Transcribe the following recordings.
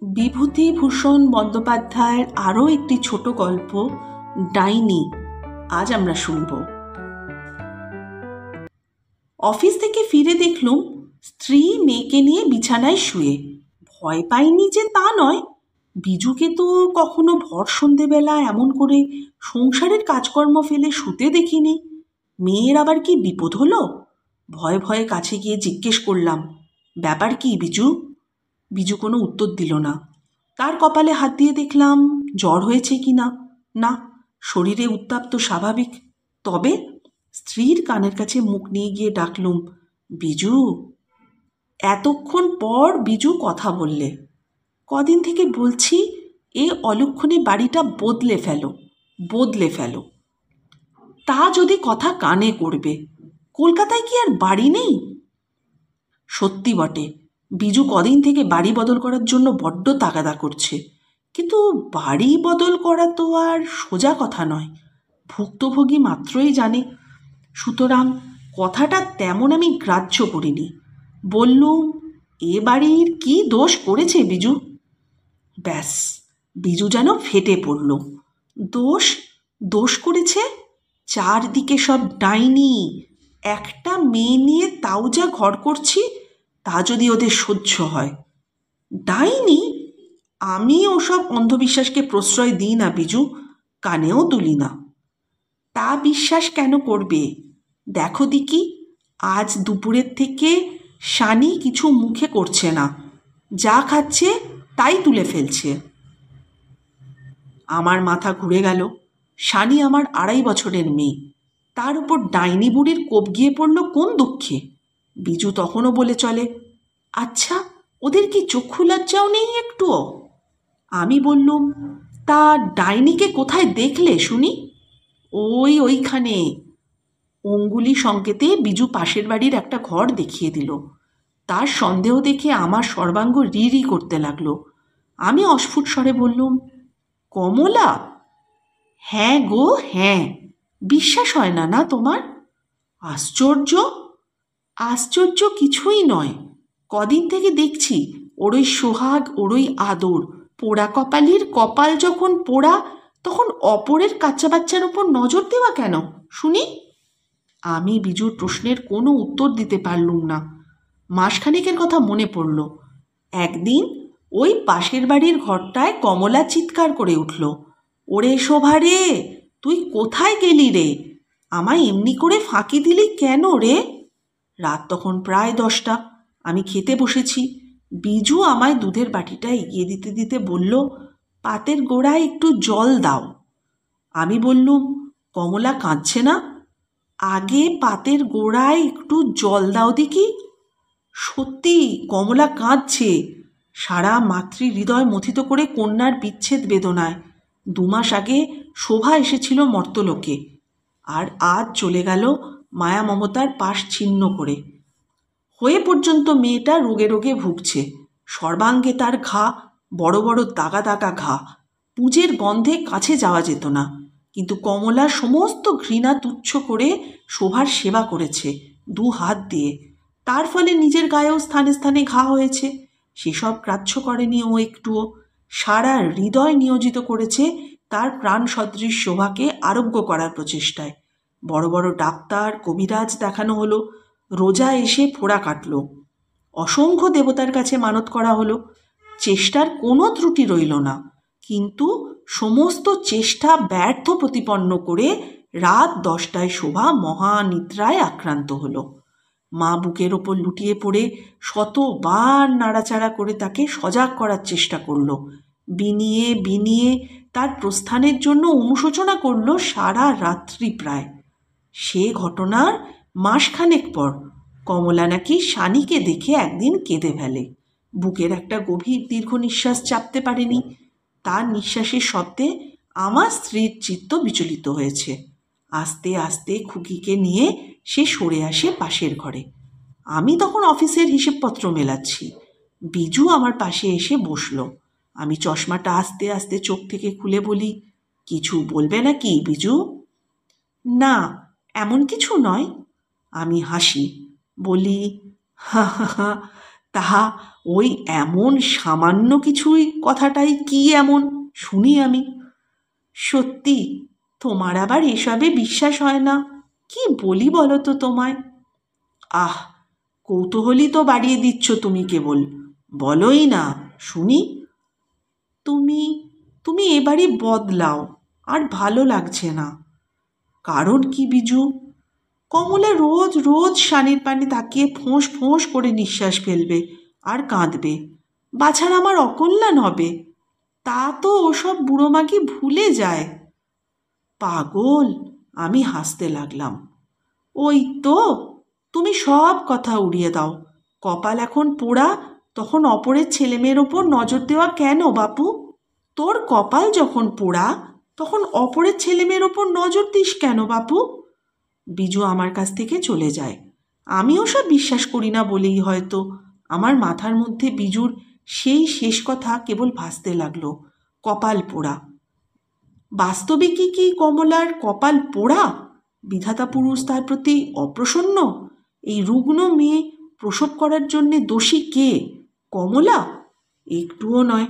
বিভূতিভূষণ বন্দ্যোপাধ্যায়ের আরও একটি ছোট গল্প, ডাইনি, আজ আমরা শুনব। অফিস থেকে ফিরে দেখলুম স্ত্রী মেয়েকে নিয়ে বিছানায় শুয়ে। ভয় পাইনি যে তা নয়, বিজুকে তো কখনো ভর সন্ধেবেলা এমন করে সংসারের কাজকর্ম ফেলে শুতে দেখিনি। মেয়ের আবার কি বিপদ হলো? ভয়ে ভয়ে কাছে গিয়ে জিজ্ঞেস করলাম, ব্যাপার কি বিজু? বিজু কোনো উত্তর দিল না। তার কপালে হাত দিয়ে দেখলাম জ্বর হয়েছে কি না। না, শরীরে উত্তাপ তো স্বাভাবিক। তবে স্ত্রীর কানের কাছে মুখ নিয়ে গিয়ে ডাকলুম, বিজু। এতক্ষণ পর বিজু কথা বললে। কদিন থেকে বলছি, এ অলক্ষণে বাড়িটা বদলে ফেলো। তা যদি কথা কানে করবে, কলকাতায় কি আর বাড়ি নেই? সত্যি বটে, বিজু কদিন থেকে বাড়ি বদল করার জন্য বড্ড তাগাদা করছে। কিন্তু বাড়ি বদল করা তো আর সোজা কথা নয়, ভুক্তভোগী মাত্রই জানে। সুতরাং কথাটা তেমন আমি গ্রাহ্য করিনি। বললুম, এ বাড়ির কি দোষ করেছে বিজু? ব্যাস, বিজু যেন ফেটে পড়ল। দোষ করেছে? চারদিকে সব ডাইনি। একটা মেয়ে নিয়ে তাও যা ঘর করছি, তা যদি ওদের সহ্য হয়। ডাইনি? আমি ওসব অন্ধবিশ্বাসকে প্রশ্রয় দিই না বিজু, কানেও তুলি না। তা বিশ্বাস কেন করবে? দেখো দিকি, আজ দুপুরের থেকে শানি কিছু মুখে করছে না, যা খাচ্ছে তাই তুলে ফেলছে। আমার মাথা ঘুরে গেল। শানি আমার 2.5 বছরের মেয়ে, তার উপর ডাইনি বুড়ির কোপ গিয়ে পড়ল কোন দুঃখে? বিজু তখনও বলে চলে, আচ্ছা, ওদের কি চক্ষু লজ্জাও নেই একটুও? আমি বললুম, তা ডাইনিকে কোথায় দেখলে শুনি? ওইখানে। অঙ্গুলি সংকেতে বিজু পাশের বাড়ির একটা ঘর দেখিয়ে দিল। তার সন্দেহ দেখে আমার সর্বাঙ্গ রি করতে লাগলো। আমি অস্ফুট স্বরে বললুম, কমলা? হ্যাঁ গো হ্যাঁ। বিশ্বাস হয় না না তোমার? আশ্চর্য কিছুই নয়। কদিন থেকে দেখছি ওরই সোহাগ, ওরই আদর। পোড়া কপালির কপাল যখন পোড়া, তখন অপরের কাচ্চা বাচ্চার উপর নজর দেওয়া কেন শুনি? আমি বিজুর প্রশ্নের কোনো উত্তর দিতে পারলুম না। মাসখানেকের কথা মনে পড়ল। একদিন ওই পাশের বাড়ির ঘরটায় কমলা চিৎকার করে উঠল, ওরে শোভা রে, তুই কোথায় গেলি রে? আমায় এমনি করে ফাঁকি দিলি কেন রে? রাত তখন প্রায় 10টা। আমি খেতে বসেছি। বিজু আমায় দুধের বাটিটা এগিয়ে দিতে দিতে বলল, পাতের গোড়ায় একটু জল দাও। আমি বললুম, কমলা কাঁদছে না? আগে পাতের গোড়ায় একটু জল দাও দেখি। সত্যি কমলা কাঁদছে, সারা মাতৃ হৃদয় মথিত করে কন্যার বিচ্ছেদ বেদনায়। 2 মাস আগে শোভা এসেছিল মর্তলোকে, আর আজ চলে গেল মায়া মমতার পাশ ছিন্ন করে। হয়ে পর্যন্ত মেয়েটা রোগে রোগে ভুগছে। সর্বাঙ্গে তার ঘা, বড় বড় দাগা দাগা ঘা। পুজের গন্ধে কাছে যাওয়া যেত না। কিন্তু কমলা সমস্ত ঘৃণা তুচ্ছ করে শোভার সেবা করেছে 2 হাত দিয়ে। তার ফলে নিজের গায়েও স্থানে স্থানে ঘা হয়েছে। সেসব গ্রাহ্য করেনি ও একটুও। সারা হৃদয় নিয়োজিত করেছে তার প্রাণ সদৃশ শোভাকে আরোগ্য করার প্রচেষ্টায়। বড় বড় ডাক্তার, কবিরাজ দেখানো হলো। রোজা এসে ফোড়া কাটল। অসংখ্য দেবতার কাছে মানত করা হলো। চেষ্টার কোনো ত্রুটি রইল না। কিন্তু সমস্ত চেষ্টা ব্যর্থ প্রতিপন্ন করে রাত 10টায় শোভা মহানিদ্রায় আক্রান্ত হলো। মা বুকের ওপর লুটিয়ে পড়ে শতবার নাড়াচাড়া করে তাকে সজাগ করার চেষ্টা করলো। বিনিয়ে তার প্রস্থানের জন্য অনুশোচনা করলো সারা রাত্রি প্রায়। সে ঘটনার মাসখানেক পর কমলা নাকি শানিকে দেখে একদিন কেঁদে ফেলে। বুকের একটা গভীর দীর্ঘ নিঃশ্বাস চাপতে পারেনি। তার নিঃশ্বাসের শব্দে আমার স্ত্রীর চিত্ত বিচলিত হয়েছে। আস্তে আস্তে খুকিকে নিয়ে সে সরে আসে পাশের ঘরে। আমি তখন অফিসের হিসেবপত্র মেলাচ্ছি। বিজু আমার পাশে এসে বসল। আমি চশমাটা আস্তে আস্তে চোখ থেকে খুলে বলি, কিছু বলবে নাকি বিজু? না, এমন কিছু নয়। আমি হাসি, বলি, হা হা হা, তাহা ওই এমন সামান্য কিছুই কথাটাই কি এমন শুনি আমি। সত্যি তোমার আবার এসবে বিশ্বাস হয় না? কি বলি বলো তো তোমায়? আহ, কৌতূহলী তো বাড়িয়ে দিচ্ছ তুমি কেবল, বলোই না শুনি। তুমি তুমি এবারে বদলাও, আর ভালো লাগছে না। কারণ কি বিজু? কমলা রোজ রোজ শানির পানে তাকিয়ে ফোঁস ফোঁস করে নিঃশ্বাস ফেলবে আর কাঁদবে। বাছার আমার অকল্যাণ হবে। তা তো ওসব বুড়ো মাগি ভুলে যায়। পাগল! আমি হাসতে লাগলাম। ওই তো, তুমি সব কথা উড়িয়ে দাও। কপাল এখন পোড়া, তখন অপরের ছেলেমেয়ের ওপর নজর দেওয়া কেন বাপু? তোর কপাল যখন পোড়া, তখন অপরের ছেলেমেয়ের ওপর নজর দিস কেন বাপু? বিজু আমার কাছ থেকে চলে যায়। আমি ওসব বিশ্বাস করি না বলেই হয়তো আমার মাথার মধ্যে বিজুর সেই শেষ কথা কেবল ভাসতে লাগলো, কপাল পোড়া। বাস্তবে কি কমলার কপাল পোড়া? বিধাতা পুরুষ তার প্রতি অপ্রসন্ন? এই রুগ্ন মেয়ে প্রসব করার জন্যে দোষী কে? কমলা? একটুও নয়।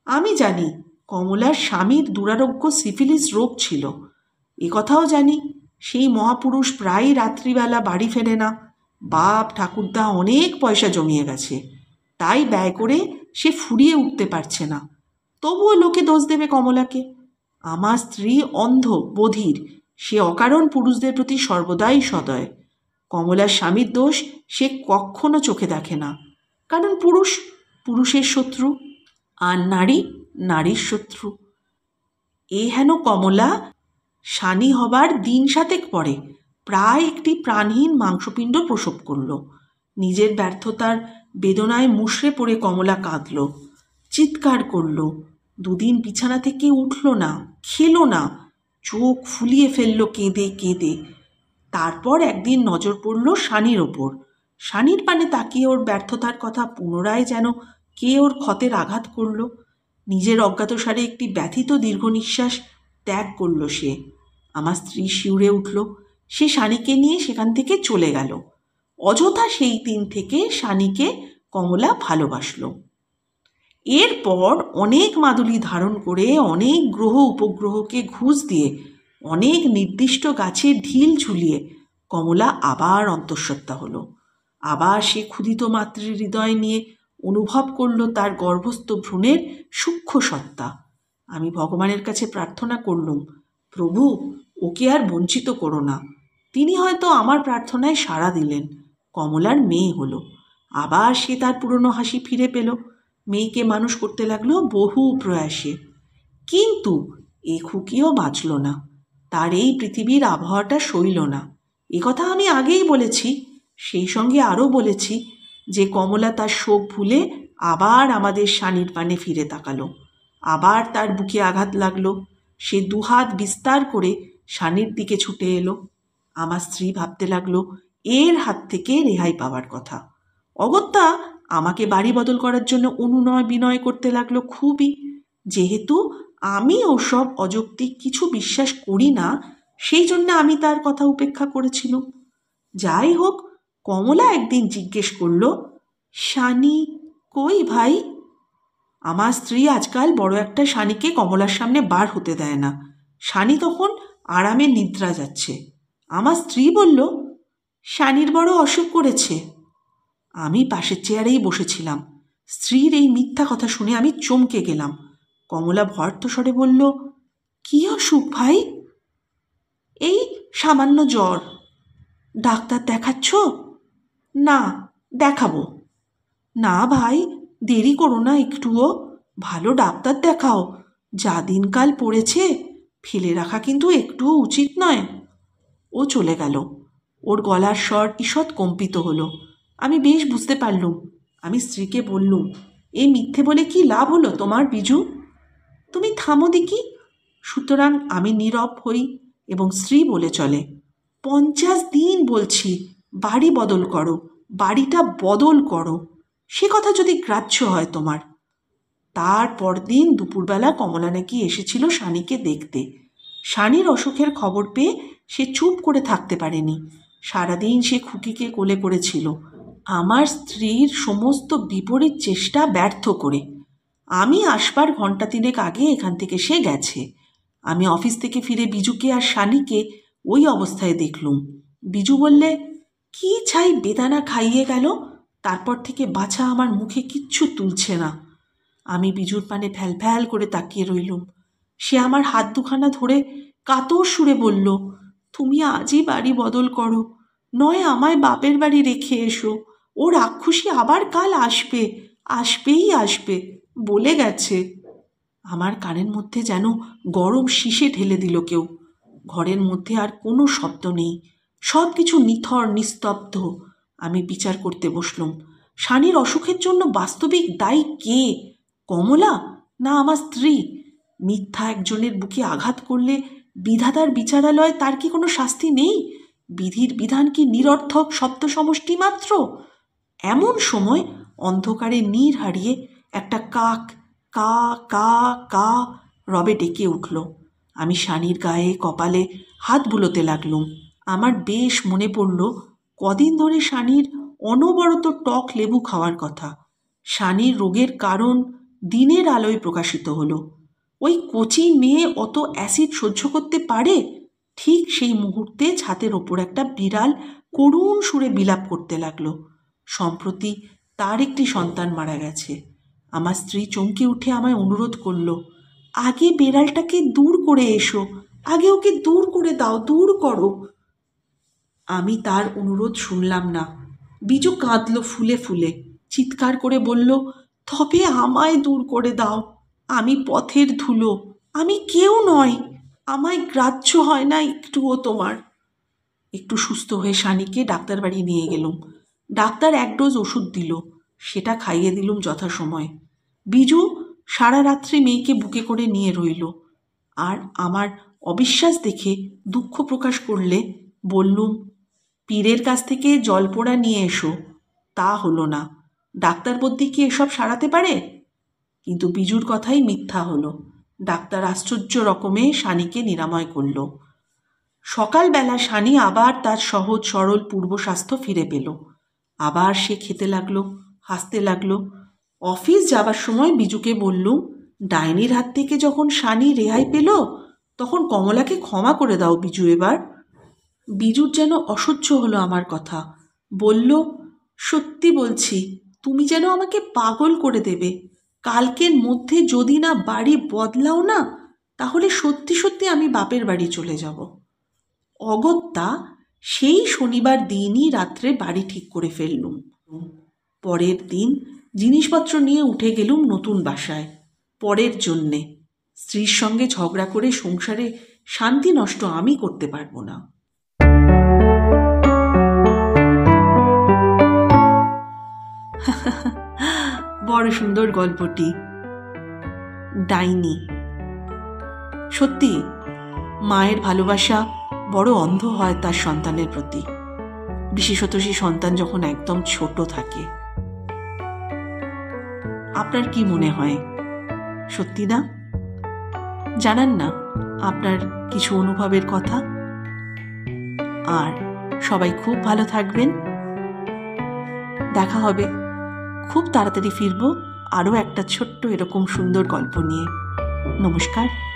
আমি জানি কমলার স্বামীর দুরারোগ্য সিফিলিস রোগ ছিল। এ কথাও জানি সেই মহাপুরুষ প্রায় রাত্রিবেলা বাড়ি ফেরে না। বাপ ঠাকুরদা অনেক পয়সা জমিয়ে গেছে, তাই ব্যয় করে সে ফুরিয়ে উঠতে পারছে না। তবুও লোকে দোষ দেবে কমলাকে। আমার স্ত্রী অন্ধ বধির, সে অকারণ পুরুষদের প্রতি সর্বদাই সদয়। কমলার স্বামীর দোষ সে কখনো চোখে দেখে না, কারণ পুরুষ পুরুষের শত্রু, আর নারী নারীর শত্রু। এ হেন কমলা শানি হবার দিন সাতেক পরে প্রায় একটি প্রাণহীন মাংসপিণ্ড প্রসব করল। নিজের ব্যর্থতার বেদনায় মুষড়ে পড়ে কমলা কাঁদল, চিৎকার করল। দুদিন বিছানা থেকে উঠল না, খেলো না, চোখ ফুলিয়ে ফেলল কেঁদে কেঁদে। তারপর একদিন নজর পড়ল শানির ওপর। শানির পানে তাকিয়ে ওর ব্যর্থতার কথা পুনরায় যেন কে ওর ক্ষতের আঘাত করল। নিজের অজ্ঞাতসারে একটি ব্যথিত দীর্ঘ নিঃশ্বাস ত্যাগ করল সে। আমার স্ত্রী শিউরে উঠল। সে শানিকে নিয়ে সেখান থেকে চলে গেল। অযথা সেই দিন থেকে শানিকে কমলা ভালোবাসল। এরপর অনেক মাদুলি ধারণ করে, অনেক গ্রহ উপগ্রহকে ঘুষ দিয়ে, অনেক নির্দিষ্ট গাছে ঢিল ঝুলিয়ে কমলা আবার অন্তঃসত্ত্বা হলো। আবার সে ক্ষুধিত মাতৃহৃদয় নিয়ে অনুভব করল তার গর্ভস্থ ভ্রূণের সূক্ষ্ম সত্তা। আমি ভগবানের কাছে প্রার্থনা করলুম, প্রভু, ওকে আর বঞ্চিত করো না। তিনি হয়তো আমার প্রার্থনায় সাড়া দিলেন। কমলার মেয়ে হলো। আবার সে তার পুরনো হাসি ফিরে পেল। মেয়েকে মানুষ করতে লাগলো বহু প্রয়াসে। কিন্তু এ খুকিও বাঁচল না। তার এই পৃথিবীর আবহাওয়াটা সইল না। এ কথা আমি আগেই বলেছি। সেই সঙ্গে আরও বলেছি যে কমলা তার শোক ভুলে আবার আমাদের শানির পানে ফিরে তাকালো। আবার তার বুকে আঘাত লাগলো। সে দুহাত বিস্তার করে শানির দিকে ছুটে এলো। আমার স্ত্রী ভাবতে লাগলো এর হাত থেকে রেহাই পাওয়ার কথা। অগত্যা আমাকে বাড়ি বদল করার জন্য অনুনয় বিনয় করতে লাগলো খুবই। যেহেতু আমি ওসব অযৌক্তিক কিছু বিশ্বাস করি না, সেই জন্য আমি তার কথা উপেক্ষা করেছিলাম। যাই হোক, কমলা একদিন জিজ্ঞেস করল, শানি কই ভাই? আমার স্ত্রী আজকাল বড় একটা শানিকে কমলার সামনে বার হতে দেয় না। শানি তখন আরামে নিদ্রা যাচ্ছে। আমার স্ত্রী বলল, শানির বড় অসুখ করেছে। আমি পাশের চেয়ারেই বসেছিলাম। স্ত্রীর এই মিথ্যা কথা শুনে আমি চমকে গেলাম। কমলা ভয়ার্থ স্বরে বলল, কি অসুখ ভাই? এই সামান্য জ্বর। ডাক্তার দেখাচ্ছ? না, দেখাবো। না ভাই, দেরি করো না একটুও, ভালো ডাক্তার দেখাও। যা দিনকাল পড়েছে ফেলে রাখা কিন্তু একটুও উচিত নয়। ও চলে গেল। ওর গলার স্বর ঈষৎ কম্পিত হলো। আমি বেশ বুঝতে পারলুম। আমি স্ত্রীকে বললুম, এই মিথ্যে বলে কি লাভ হলো তোমার বিজু? তুমি থামো দেখি। সুতরাং আমি নীরব হই এবং স্ত্রী বলে চলে, 50 দিন বলছি বাড়ি বদল করো, বাড়িটা বদল করো। সে কথা যদি গ্রাহ্য হয় তোমার। তারপর দিন দুপুরবেলা কমলা নাকি এসেছিল শানিকে দেখতে। শানির অসুখের খবর পেয়ে সে চুপ করে থাকতে পারেনি। সারাদিন সে খুকিকে কোলে করেছিল। আমার স্ত্রীর সমস্ত বিপরীত চেষ্টা ব্যর্থ করে আমি আসবার ঘণ্টা তিনেক আগে এখান থেকে সে গেছে। আমি অফিস থেকে ফিরে বিজুকে আর শানিকে ওই অবস্থায় দেখলুম। বিজু বললে, কি ছাই বেদানা খাইয়ে গেল, তারপর থেকে বাছা আমার মুখে কিচ্ছু তুলছে না। আমি বিজুর পানে ফ্যাল ফ্যাল করে তাকিয়ে রইলুম। সে আমার হাত দুখানা ধরে কাতর সুরে বলল, তুমি আজই বাড়ি বদল করো, নয় আমায় বাপের বাড়ি রেখে এসো। ও রাক্ষসী আবার কাল আসবে, আসবেই আসবে, বলে গেছে। আমার কানের মধ্যে যেন গরম শিশে ঢেলে দিল কেউ। ঘরের মধ্যে আর কোনো শব্দ নেই, সব কিছু নিথর নিস্তব্ধ। আমি বিচার করতে বসলুম, শানির অসুখের জন্য বাস্তবিক দায়ী কে, কমলা না আমার স্ত্রী? মিথ্যা একজনের বুকে আঘাত করলে বিধাতার বিচারালয়ে তার কি কোনো শাস্তি নেই? বিধির বিধান কি নিরর্থক শব্দ সমষ্টি মাত্র? এমন সময় অন্ধকারে নীর হারিয়ে একটা কাক কা কা কা রবে ডেকে উঠল। আমি শানির গায়ে কপালে হাত বুলোতে লাগলুম। আমার বেশ মনে পড়ল কদিন ধরে শানির অনবরত টক লেবু খাওয়ার কথা। শানির রোগের কারণ দিনের আলোয় প্রকাশিত হলো। ওই কচি মেয়ে অত অ্যাসিড সহ্য করতে পারে? ঠিক সেই মুহূর্তে ছাদের ওপর একটা বিড়াল করুণ সুরে বিলাপ করতে লাগলো। সম্প্রতি তার একটি সন্তান মারা গেছে। আমার স্ত্রী চমকে উঠে আমায় অনুরোধ করল, আগে বেড়ালটাকে দূর করে এসো, আগে ওকে দূর করে দাও, দূর করো। আমি তার অনুরোধ শুনলাম না। বিজু কাঁদল ফুলে ফুলে, চিৎকার করে বলল, তবে আমায় দূর করে দাও, আমি পথের ধুলো, আমি কেউ নয়, আমায় গ্রাহ্য হয় না একটুও তোমার। একটু সুস্থ হয়ে শানিকে ডাক্তার বাড়ি নিয়ে গেলুম। ডাক্তার এক ডোজ ওষুধ দিল, সেটা খাইয়ে দিলুম যথাসময়। বিজু সারা রাত্রি মেয়েকে বুকে করে নিয়ে রইল। আর আমার অবিশ্বাস দেখে দুঃখ প্রকাশ করলে বললুম, পীরের কাছ থেকে জলপোড়া নিয়ে এসো। তা হলো না। ডাক্তার বদ্যি কি এসব সারাতে পারে? কিন্তু বিজুর কথাই মিথ্যা হলো। ডাক্তার আশ্চর্য রকমে শানিকে নিরাময় করল। সকালবেলা শানি আবার তার সহজ সরল পূর্ব স্বাস্থ্য ফিরে পেল। আবার সে খেতে লাগলো, হাসতে লাগলো। অফিস যাবার সময় বিজুকে বললুম, ডাইনির হাত থেকে যখন শানি রেহাই পেল, তখন কমলাকে ক্ষমা করে দাও বিজু এবার। বিজুর যেন অসহ্য হলো আমার কথা। বলল, সত্যি বলছি, তুমি যেন আমাকে পাগল করে দেবে। কালকের মধ্যে যদি না বাড়ি বদলাও না, তাহলে সত্যি সত্যি আমি বাপের বাড়ি চলে যাব। অগত্যা সেই শনিবার দিনই রাত্রে বাড়ি ঠিক করে ফেললুম। পরের দিন জিনিসপত্র নিয়ে উঠে গেলুম নতুন বাসায়, পরের জন্যে। স্ত্রীর সঙ্গে ঝগড়া করে সংসারে শান্তি নষ্ট আমি করতে পারবো না। বড় সুন্দর গল্পটি। ডাইনি। সত্যি মায়ের ভালোবাসা বড় অন্ধ হয় তার সন্তানের প্রতি, বিশেষত সেই সন্তান যখন একদম ছোট থাকে। আপনার কি মনে হয়, সত্যি না? জানান না আপনার কিছু অনুভবের কথা। আর সবাই খুব ভালো থাকবেন। দেখা হবে, খুব তাড়াতাড়ি ফিরবো আরও একটা ছোট্ট এরকম সুন্দর গল্প নিয়ে। নমস্কার।